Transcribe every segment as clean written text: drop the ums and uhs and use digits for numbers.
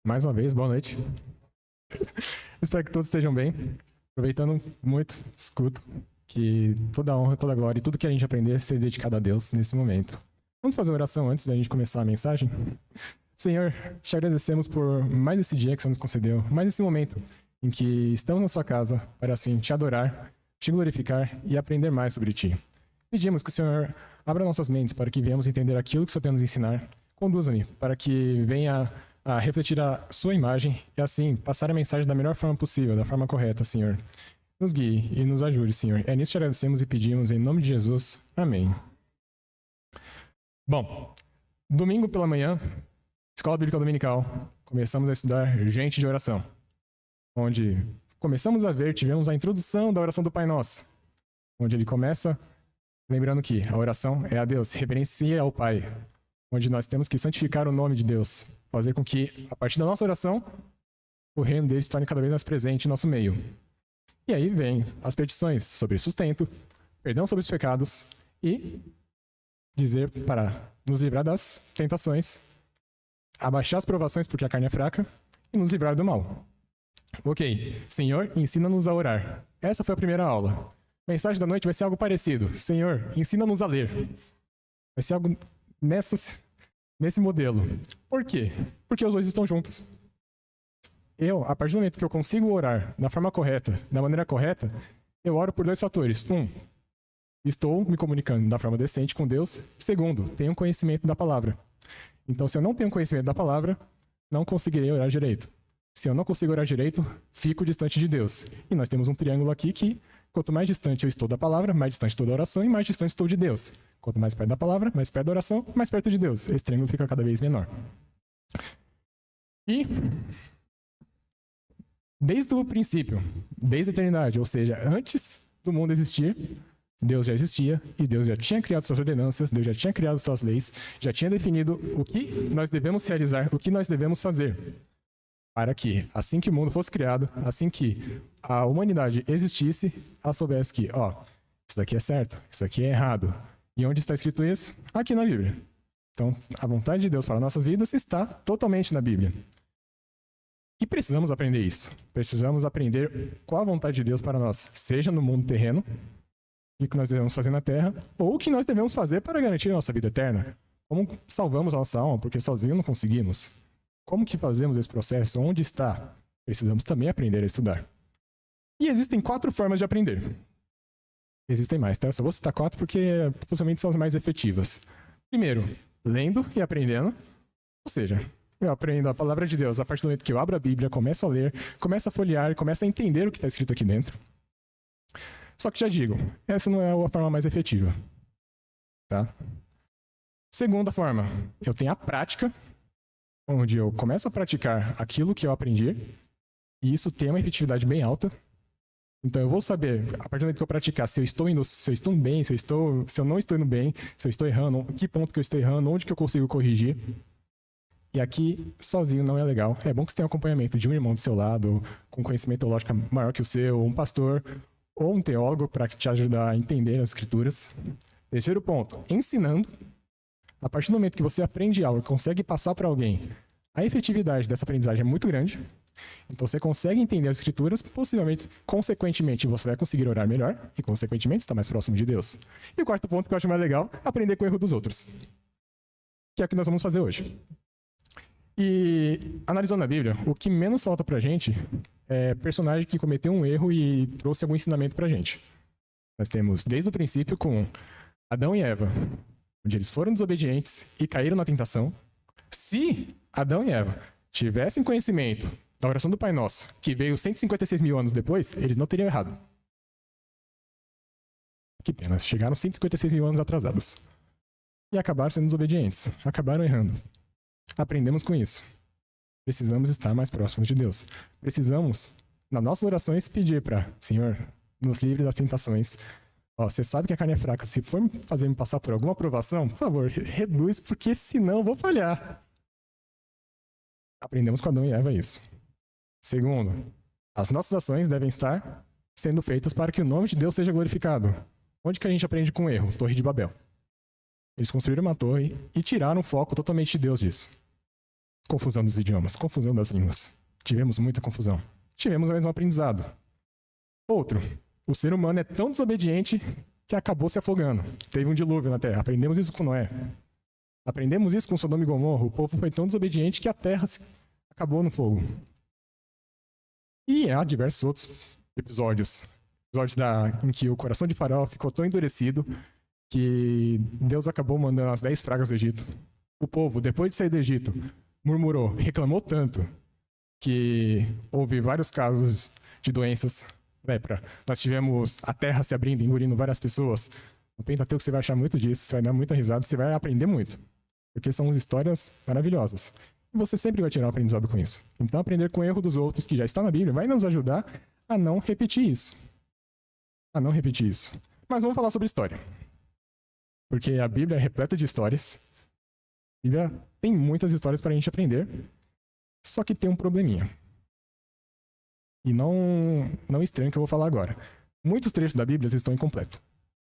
Mais uma vez, boa noite. Espero que todos estejam bem. Aproveitando muito, escuto que toda a honra, toda a glória e tudo que a gente aprender seja dedicado a Deus nesse momento. Vamos fazer uma oração antes da gente começar a mensagem? Senhor, te agradecemos por mais esse dia que o Senhor nos concedeu, mais esse momento em que estamos na sua casa para assim te adorar, te glorificar e aprender mais sobre ti. Pedimos que o Senhor abra nossas mentes para que venhamos entender aquilo que o Senhor tem a nos ensinar. Conduza-me para que venha a refletir a sua imagem e assim passar a mensagem da melhor forma possível, da forma correta, Senhor. Nos guie e nos ajude, Senhor. É nisso que te agradecemos e pedimos em nome de Jesus. Amém. Bom, domingo pela manhã, Escola Bíblica Dominical, começamos a estudar Gente de Oração, onde começamos a ver, tivemos a introdução da oração do Pai Nosso, onde ele começa lembrando que a oração é a Deus, reverencia ao Pai, onde nós temos que santificar o nome de Deus, fazer com que, a partir da nossa oração, o reino dele se torne cada vez mais presente em nosso meio. E aí vem as petições sobre sustento, perdão sobre os pecados e dizer para nos livrar das tentações, abaixar as provações porque a carne é fraca e nos livrar do mal. Ok, Senhor, ensina-nos a orar. Essa foi a primeira aula. A mensagem da noite vai ser algo parecido. Senhor, ensina-nos a ler. Vai ser algo nesse modelo. Por quê? Porque os dois estão juntos. A partir do momento que eu consigo orar da forma correta, da maneira correta, eu oro por dois fatores. Estou me comunicando da forma decente com Deus. Segundo, tenho conhecimento da palavra. Então, se eu não tenho conhecimento da palavra, não conseguirei orar direito. Se eu não consigo orar direito, fico distante de Deus. E nós temos um triângulo aqui que, quanto mais distante eu estou da palavra, mais distante estou da oração e mais distante estou de Deus. Quanto mais perto da palavra, mais perto da oração, mais perto de Deus. Esse triângulo fica cada vez menor. E, desde o princípio, desde a eternidade, ou seja, antes do mundo existir, Deus já existia e Deus já tinha criado suas ordenanças, Deus já tinha criado suas leis, já tinha definido o que nós devemos realizar, o que nós devemos fazer. Para que, assim que o mundo fosse criado, assim que a humanidade existisse, ela soubesse que, isso daqui é certo, isso daqui é errado. E onde está escrito isso? Aqui na Bíblia. Então, a vontade de Deus para nossas vidas está totalmente na Bíblia. E precisamos aprender isso. Precisamos aprender qual a vontade de Deus para nós, seja no mundo terreno, o que nós devemos fazer na Terra, ou o que nós devemos fazer para garantir a nossa vida eterna. Como salvamos a nossa alma, porque sozinho não conseguimos. Como que fazemos esse processo? Onde está? Precisamos também aprender a estudar. E existem 4 formas de aprender. Existem mais, tá? Eu só vou citar 4 porque possivelmente são as mais efetivas. Primeiro, lendo e aprendendo. Ou seja, eu aprendo a palavra de Deus a partir do momento que eu abro a Bíblia, começo a ler, começo a folhear, começo a entender o que está escrito aqui dentro. Só que já digo, essa não é a forma mais efetiva. Tá? Segunda forma, eu tenho a prática, onde eu começo a praticar aquilo que eu aprendi, e isso tem uma efetividade bem alta. Então eu vou saber, a partir do momento que eu praticar, se eu estou bem, se eu não estou indo bem, se eu estou errando, que ponto que eu estou errando, onde que eu consigo corrigir. E aqui, sozinho não é legal. É bom que você tenha um acompanhamento de um irmão do seu lado, com conhecimento teológico maior que o seu, um pastor, ou um teólogo para te ajudar a entender as escrituras. Terceiro ponto, ensinando. A partir do momento que você aprende algo e consegue passar para alguém, a efetividade dessa aprendizagem é muito grande. Então você consegue entender as escrituras, possivelmente, consequentemente, você vai conseguir orar melhor e, consequentemente, estar mais próximo de Deus. E o quarto ponto que eu acho mais legal, aprender com o erro dos outros. Que é o que nós vamos fazer hoje. E, analisando a Bíblia, o que menos falta pra gente é personagem que cometeu um erro e trouxe algum ensinamento pra gente. Nós temos, desde o princípio, com Adão e Eva, onde eles foram desobedientes e caíram na tentação. Se Adão e Eva tivessem conhecimento da oração do Pai Nosso, que veio 156 mil anos depois, eles não teriam errado. Que pena, chegaram 156 mil anos atrasados. E acabaram sendo desobedientes, acabaram errando. Aprendemos com isso. Precisamos estar mais próximos de Deus. Precisamos, nas nossas orações, pedir para, Senhor, nos livre das tentações. Você sabe que a carne é fraca. Se for fazer me passar por alguma provação, por favor, reduz, porque senão eu vou falhar. Aprendemos com Adão e Eva isso. Segundo, as nossas ações devem estar sendo feitas para que o nome de Deus seja glorificado. Onde que a gente aprende com erro? Torre de Babel. Eles construíram uma torre e tiraram o foco totalmente de Deus disso. Confusão dos idiomas, confusão das línguas. Tivemos muita confusão. Tivemos o mesmo aprendizado. Outro, o ser humano é tão desobediente que acabou se afogando. Teve um dilúvio na terra. Aprendemos isso com Noé. Aprendemos isso com Sodoma e Gomorra. O povo foi tão desobediente que a terra acabou no fogo. E há diversos outros episódios. Em que o coração de Faraó ficou tão endurecido que Deus acabou mandando as 10 pragas do Egito. O povo, depois de sair do Egito, murmurou, reclamou tanto que houve vários casos de doenças, lepra. Nós tivemos a terra se abrindo, engolindo várias pessoas. No Pentateuco você vai achar muito disso, você vai dar muita risada, você vai aprender muito. Porque são histórias maravilhosas. E você sempre vai tirar um aprendizado com isso. Então aprender com o erro dos outros, que já está na Bíblia, vai nos ajudar a não repetir isso. Mas vamos falar sobre história. Porque a Bíblia é repleta de histórias. A Bíblia tem muitas histórias para a gente aprender. Só que tem um probleminha. E não estranho o que eu vou falar agora. Muitos trechos da Bíblia estão incompletos.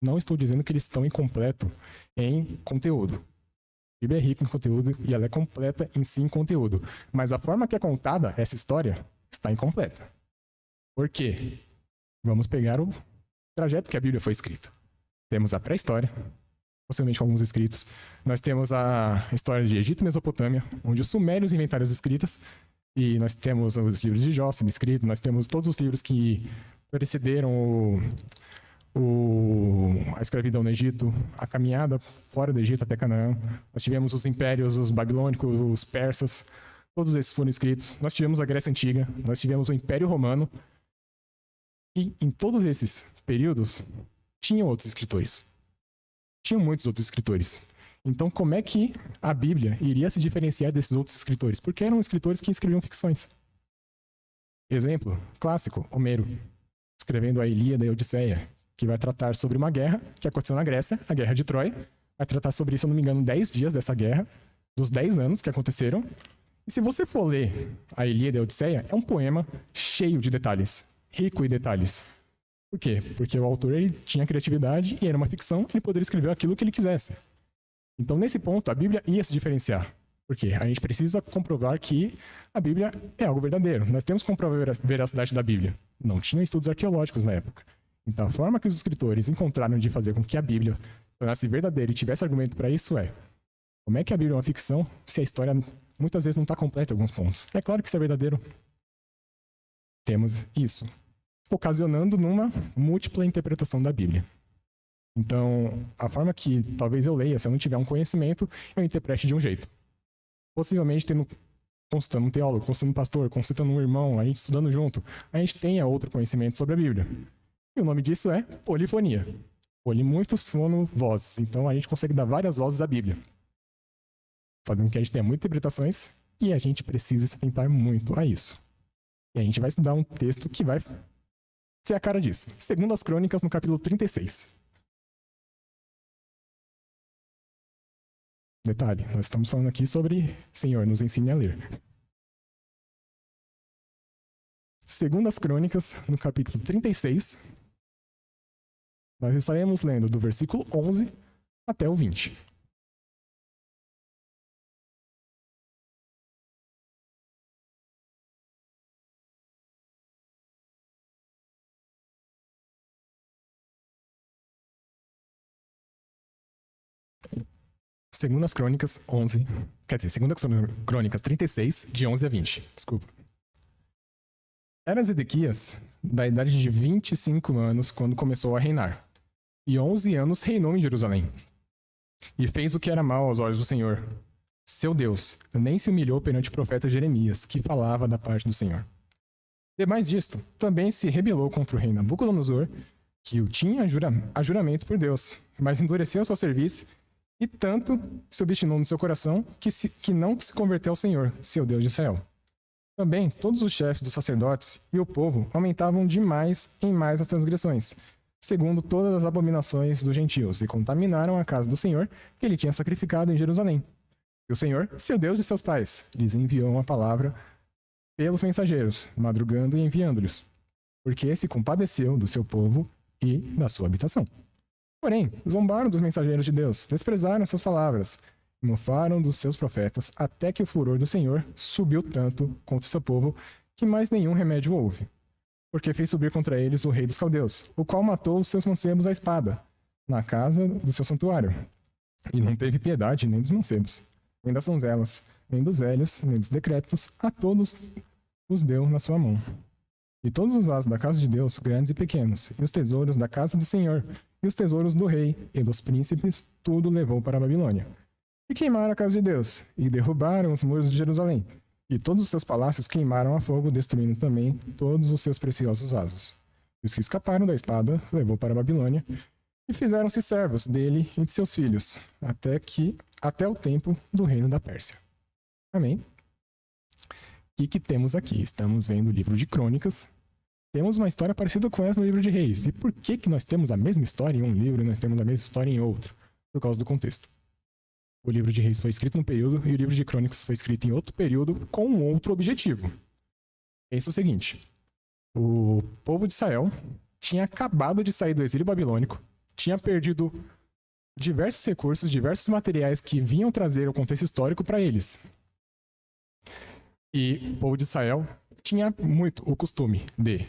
Não estou dizendo que eles estão incompletos em conteúdo. A Bíblia é rica em conteúdo e ela é completa em si em conteúdo. Mas a forma que é contada essa história está incompleta. Por quê? Vamos pegar o trajeto que a Bíblia foi escrita. Temos a pré-história, possivelmente com alguns escritos. Nós temos a história de Egito e Mesopotâmia, onde os sumérios inventaram as escritas. E nós temos os livros de Jó sendo escritos, nós temos todos os livros que precederam a escravidão no Egito, a caminhada fora do Egito até Canaã. Nós tivemos os impérios, os babilônicos, os persas, todos esses foram escritos. Nós tivemos a Grécia Antiga, nós tivemos o Império Romano. E em todos esses períodos, tinham outros escritores. Tinham muitos outros escritores. Então, como é que a Bíblia iria se diferenciar desses outros escritores? Porque eram escritores que escreviam ficções. Exemplo clássico, Homero, escrevendo a Ilíada e a Odisseia, que vai tratar sobre uma guerra que aconteceu na Grécia, a Guerra de Troia. Vai tratar sobre, se eu não me engano, 10 dias dessa guerra, dos 10 anos que aconteceram. E se você for ler a Ilíada e a Odisseia, é um poema cheio de detalhes, rico em detalhes. Por quê? Porque o autor ele tinha criatividade e era uma ficção, ele poderia escrever aquilo que ele quisesse. Então, nesse ponto, a Bíblia ia se diferenciar. Por quê? A gente precisa comprovar que a Bíblia é algo verdadeiro. Nós temos que comprovar a veracidade da Bíblia. Não tinha estudos arqueológicos na época. Então, a forma que os escritores encontraram de fazer com que a Bíblia tornasse verdadeira e tivesse argumento para isso é: como é que a Bíblia é uma ficção se a história muitas vezes não está completa em alguns pontos? É claro que isso é verdadeiro. Temos isso, ocasionando numa múltipla interpretação da Bíblia. Então, a forma que talvez eu leia, se eu não tiver um conhecimento, eu interprete de um jeito. Possivelmente consultando um teólogo, consultando um pastor, consultando um irmão, a gente estudando junto, a gente tenha outro conhecimento sobre a Bíblia. E o nome disso é polifonia. Muitos fono-vozes. Então, a gente consegue dar várias vozes à Bíblia. Fazendo com que a gente tenha muitas interpretações e a gente precisa se atentar muito a isso. E a gente vai estudar um texto que vai ser a cara disso. Segundo as Crônicas, no capítulo 36. Detalhe, nós estamos falando aqui sobre Senhor, nos ensine a ler. Segundo as Crônicas, no capítulo 36, nós estaremos lendo do versículo 11 até o 20. Segundo as Crônicas 11, quer dizer, segundo as Crônicas 36, de 11 a 20, desculpa. Era Zedequias da idade de 25 anos quando começou a reinar, e 11 anos reinou em Jerusalém. E fez o que era mal aos olhos do Senhor, seu Deus, nem se humilhou perante o profeta Jeremias, que falava da parte do Senhor. Demais disto, também se rebelou contra o rei Nabucodonosor, que o tinha a juramento por Deus, mas endureceu seu serviço e tanto se obstinou no seu coração que não se converteu ao Senhor, seu Deus de Israel. Também todos os chefes dos sacerdotes e o povo aumentavam de mais em mais as transgressões, segundo todas as abominações dos gentios, e contaminaram a casa do Senhor, que ele tinha sacrificado em Jerusalém. E o Senhor, seu Deus de seus pais, lhes enviou uma palavra pelos mensageiros, madrugando e enviando-lhes, porque se compadeceu do seu povo e da sua habitação. Porém, zombaram dos mensageiros de Deus, desprezaram suas palavras, mofaram dos seus profetas, até que o furor do Senhor subiu tanto contra o seu povo, que mais nenhum remédio houve. Porque fez subir contra eles o rei dos caldeus, o qual matou os seus mancebos à espada, na casa do seu santuário. E não teve piedade nem dos mancebos, nem das donzelas, nem dos velhos, nem dos decrépitos, a todos os deu na sua mão. E todos os vasos da casa de Deus, grandes e pequenos, e os tesouros da casa do Senhor, e os tesouros do rei e dos príncipes, tudo levou para a Babilônia. E queimaram a casa de Deus, e derrubaram os muros de Jerusalém, e todos os seus palácios queimaram a fogo, destruindo também todos os seus preciosos vasos. E os que escaparam da espada levou para a Babilônia, e fizeram-se servos dele e de seus filhos, até o tempo do reino da Pérsia. Amém? O que temos aqui? Estamos vendo o livro de Crônicas. Temos uma história parecida com essa no livro de Reis. E por que nós temos a mesma história em um livro e nós temos a mesma história em outro? Por causa do contexto. O livro de Reis foi escrito num período e o livro de Crônicas foi escrito em outro período com um outro objetivo. Pensa o seguinte: o povo de Israel tinha acabado de sair do exílio babilônico, tinha perdido diversos recursos, diversos materiais que vinham trazer o contexto histórico para eles. E o povo de Israel tinha muito o costume de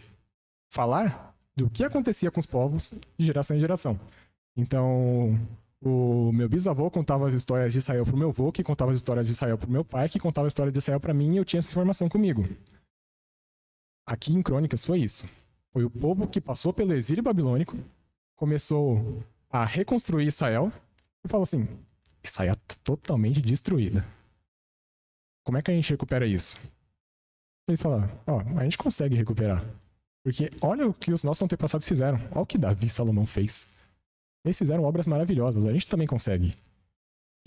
falar do que acontecia com os povos de geração em geração. Então, o meu bisavô contava as histórias de Israel pro meu avô, que contava as histórias de Israel pro meu pai, que contava a história de Israel para mim, e eu tinha essa informação comigo. Aqui em Crônicas foi isso. Foi o povo que passou pelo exílio babilônico, começou a reconstruir Israel e falou assim: Israel está totalmente destruída. Como é que a gente recupera isso? Eles falaram: a gente consegue recuperar. Porque olha o que os nossos antepassados fizeram. Olha o que Davi e Salomão fez. Eles fizeram obras maravilhosas. A gente também consegue.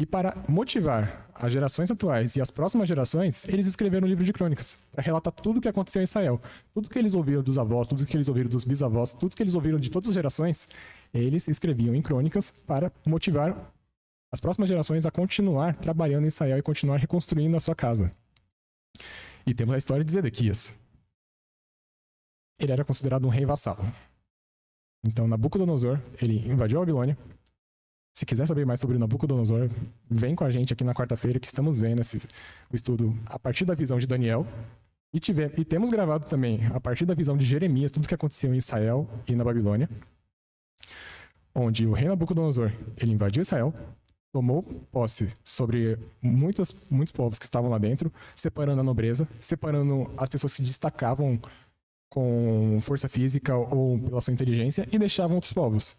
E para motivar as gerações atuais e as próximas gerações, eles escreveram um livro de crônicas para relatar tudo o que aconteceu em Israel. Tudo que eles ouviram dos avós, tudo que eles ouviram dos bisavós, tudo que eles ouviram de todas as gerações, eles escreviam em crônicas para motivar as próximas gerações a continuar trabalhando em Israel e continuar reconstruindo a sua casa. E temos a história de Zedequias. Ele era considerado um rei vassalo. Então, Nabucodonosor, ele invadiu a Babilônia. Se quiser saber mais sobre Nabucodonosor, vem com a gente aqui na quarta-feira, que estamos vendo o estudo a partir da visão de Daniel. E temos gravado também, a partir da visão de Jeremias, tudo o que aconteceu em Israel e na Babilônia, onde o rei Nabucodonosor, ele invadiu Israel, tomou posse sobre muitos povos que estavam lá dentro, separando a nobreza, separando as pessoas que se destacavam com força física ou pela sua inteligência, e deixavam outros povos.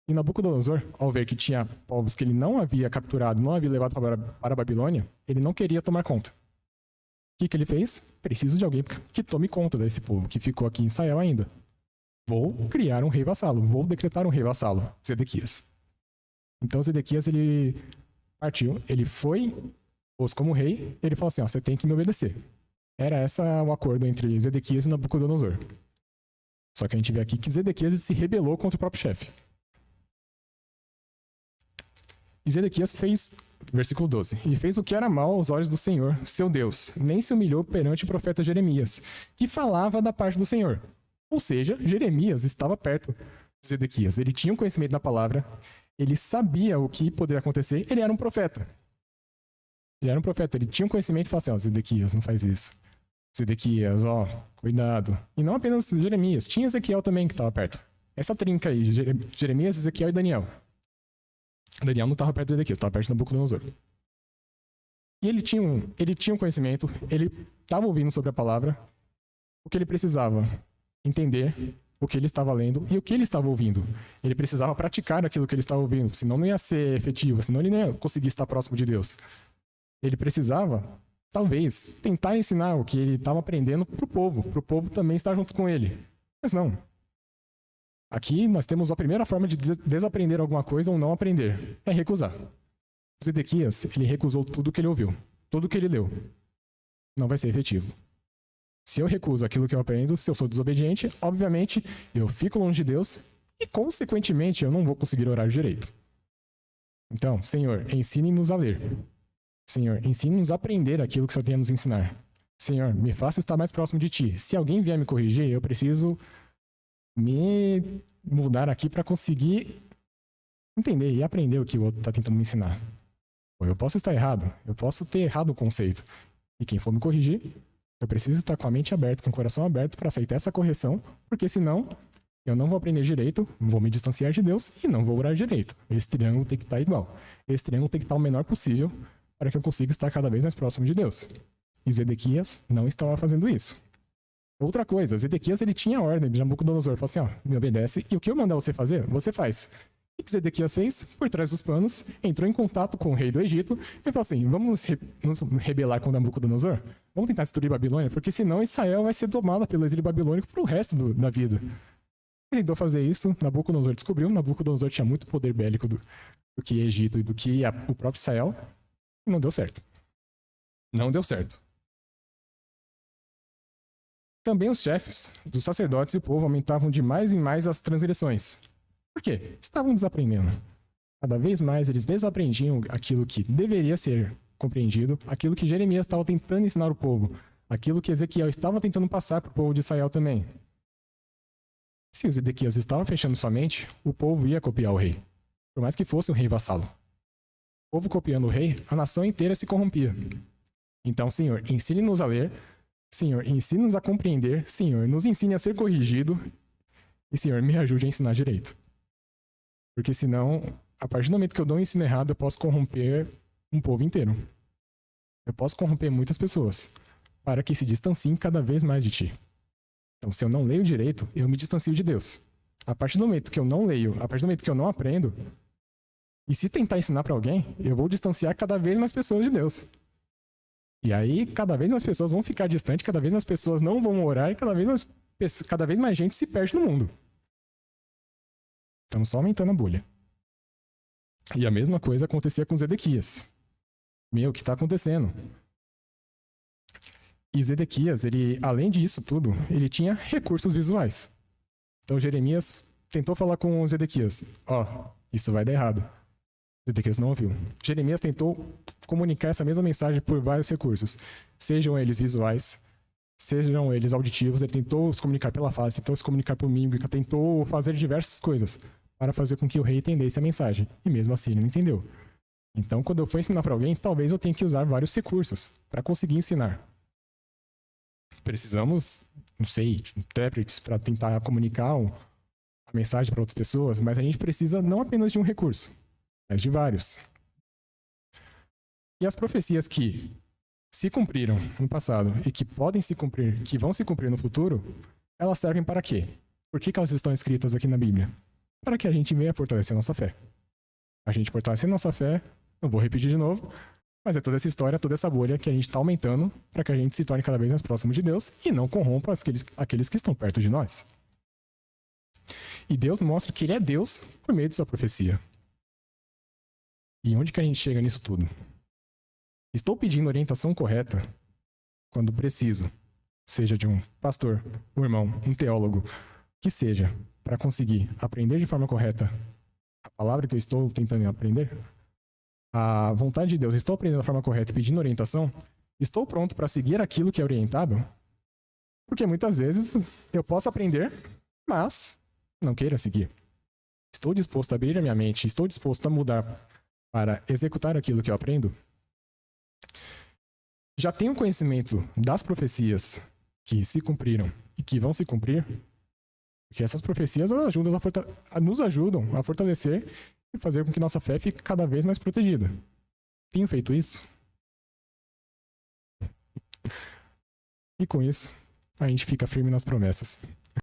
E Nabucodonosor, ao ver que tinha povos que ele não havia capturado, não havia levado para a Babilônia, ele não queria tomar conta. O que ele fez? Preciso de alguém que tome conta desse povo, que ficou aqui em Israel ainda. Vou criar um rei vassalo, vou decretar um rei vassalo, Zedequias. Então Zedequias, ele partiu, ele foi, pôs como rei, ele falou assim: você tem que me obedecer. Era esse o acordo entre Zedequias e Nabucodonosor. Só que a gente vê aqui que Zedequias se rebelou contra o próprio chefe. E Zedequias fez, versículo 12, e fez o que era mal aos olhos do Senhor, seu Deus, nem se humilhou perante o profeta Jeremias, que falava da parte do Senhor. Ou seja, Jeremias estava perto de Zedequias, ele tinha um conhecimento da palavra, ele sabia o que poderia acontecer, ele era um profeta. Ele tinha um conhecimento e falava assim: Zedequias, não faz isso. Zedequias, cuidado. E não apenas Jeremias, tinha Ezequiel também que estava perto. Essa trinca aí, Jeremias, Ezequiel e Daniel. Daniel não estava perto de Zedequias, estava perto de Nabucodonosor. E ele tinha um conhecimento, ele estava ouvindo sobre a palavra, o que ele precisava entender, o que ele estava lendo e o que ele estava ouvindo. Ele precisava praticar aquilo que ele estava ouvindo, senão não ia ser efetivo, senão ele não ia conseguir estar próximo de Deus. Ele precisava, talvez, tentar ensinar o que ele estava aprendendo para o povo também estar junto com ele. Mas não. Aqui nós temos a primeira forma de desaprender alguma coisa ou não aprender, é recusar. Zedequias, ele recusou tudo que ele ouviu, tudo que ele leu. Não vai ser efetivo. Se eu recuso aquilo que eu aprendo, se eu sou desobediente, obviamente eu fico longe de Deus e, consequentemente, eu não vou conseguir orar direito. Então, Senhor, ensine-nos a ler. Senhor, ensine-nos a aprender aquilo que o Senhor tem a nos ensinar. Senhor, me faça estar mais próximo de Ti. Se alguém vier me corrigir, eu preciso me mudar aqui para conseguir entender e aprender o que o outro está tentando me ensinar. Ou eu posso estar errado, eu posso ter errado o conceito. E quem for me corrigir, eu preciso estar com a mente aberta, com o coração aberto para aceitar essa correção, porque senão eu não vou aprender direito, vou me distanciar de Deus e não vou orar direito. Esse triângulo tem que estar igual. Esse triângulo tem que estar o menor possível para que eu consiga estar cada vez mais próximo de Deus. E Zedequias não estava fazendo isso. Outra coisa, Zedequias ele tinha a ordem de Nabucodonosor, falou assim, ó, me obedece e o que eu mandar você fazer, você faz. O que Zedequias fez? Por trás dos panos, entrou em contato com o rei do Egito e falou assim, vamos nos rebelar com Nabucodonosor? Vamos tentar destruir Babilônia, porque senão Israel vai ser tomada pelo exílio babilônico para o resto da vida. Ele tentou fazer isso, Nabucodonosor descobriu, Nabucodonosor tinha muito poder bélico do que Egito e do que o próprio Israel, e não deu certo. Não deu certo. Também os chefes dos sacerdotes e o povo aumentavam de mais em mais as transgressões. Por quê? Estavam desaprendendo. Cada vez mais eles desaprendiam aquilo que deveria ser compreendido, aquilo que Jeremias estava tentando ensinar o povo, aquilo que Ezequiel estava tentando passar para o povo de Israel também. Se o Zedequias estava fechando sua mente, o povo ia copiar o rei, por mais que fosse um rei vassalo. O povo copiando o rei, a nação inteira se corrompia. Então, Senhor, ensine-nos a ler, Senhor, ensine-nos a compreender, Senhor, nos ensine a ser corrigido e, Senhor, me ajude a ensinar direito. Porque senão, a partir do momento que eu dou um ensino errado, eu posso corromper um povo inteiro. Eu posso corromper muitas pessoas para que se distanciem cada vez mais de ti. Então, se eu não leio direito, eu me distancio de Deus. A partir do momento que eu não leio, a partir do momento que eu não aprendo, e se tentar ensinar para alguém, eu vou distanciar cada vez mais pessoas de Deus. E aí, cada vez mais pessoas vão ficar distantes, cada vez mais pessoas não vão orar, e cada vez mais gente se perde no mundo. Estamos só aumentando a bolha. E a mesma coisa acontecia com Zedequias. Meu, o que está acontecendo? E Zedequias, ele, além disso tudo, ele tinha recursos visuais. Então Jeremias tentou falar com Zedequias. Ó, isso vai dar errado. Zedequias não ouviu. Jeremias tentou comunicar essa mesma mensagem por vários recursos. Sejam eles visuais, sejam eles auditivos. Ele tentou se comunicar pela face, tentou se comunicar por mímica, tentou fazer diversas coisas para fazer com que o rei entendesse a mensagem. E mesmo assim ele não entendeu. Então, quando eu for ensinar para alguém, talvez eu tenha que usar vários recursos para conseguir ensinar. Precisamos, não sei, intérpretes para tentar comunicar a mensagem para outras pessoas, mas a gente precisa não apenas de um recurso, mas de vários. E as profecias que se cumpriram no passado e que podem se cumprir, que vão se cumprir no futuro, elas servem para quê? Por que elas estão escritas aqui na Bíblia? Para que a gente venha fortalecer a nossa fé. A gente fortalecer a nossa fé, não vou repetir de novo, mas é toda essa história, toda essa bolha que a gente está aumentando para que a gente se torne cada vez mais próximo de Deus e não corrompa aqueles que estão perto de nós. E Deus mostra que Ele é Deus por meio de sua profecia. E onde que a gente chega nisso tudo? Estou pedindo orientação correta quando preciso, seja de um pastor, um irmão, um teólogo, que seja, para conseguir aprender de forma correta a palavra que eu estou tentando aprender, a vontade de Deus, estou aprendendo da forma correta e pedindo orientação, estou pronto para seguir aquilo que é orientado, porque muitas vezes eu posso aprender, mas não queira seguir. Estou disposto a abrir a minha mente, estou disposto a mudar para executar aquilo que eu aprendo. Já tenho conhecimento das profecias que se cumpriram e que vão se cumprir, porque essas profecias nos ajudam a fortalecer e fazer com que nossa fé fique cada vez mais protegida. Tenho feito isso? E com isso, a gente fica firme nas promessas.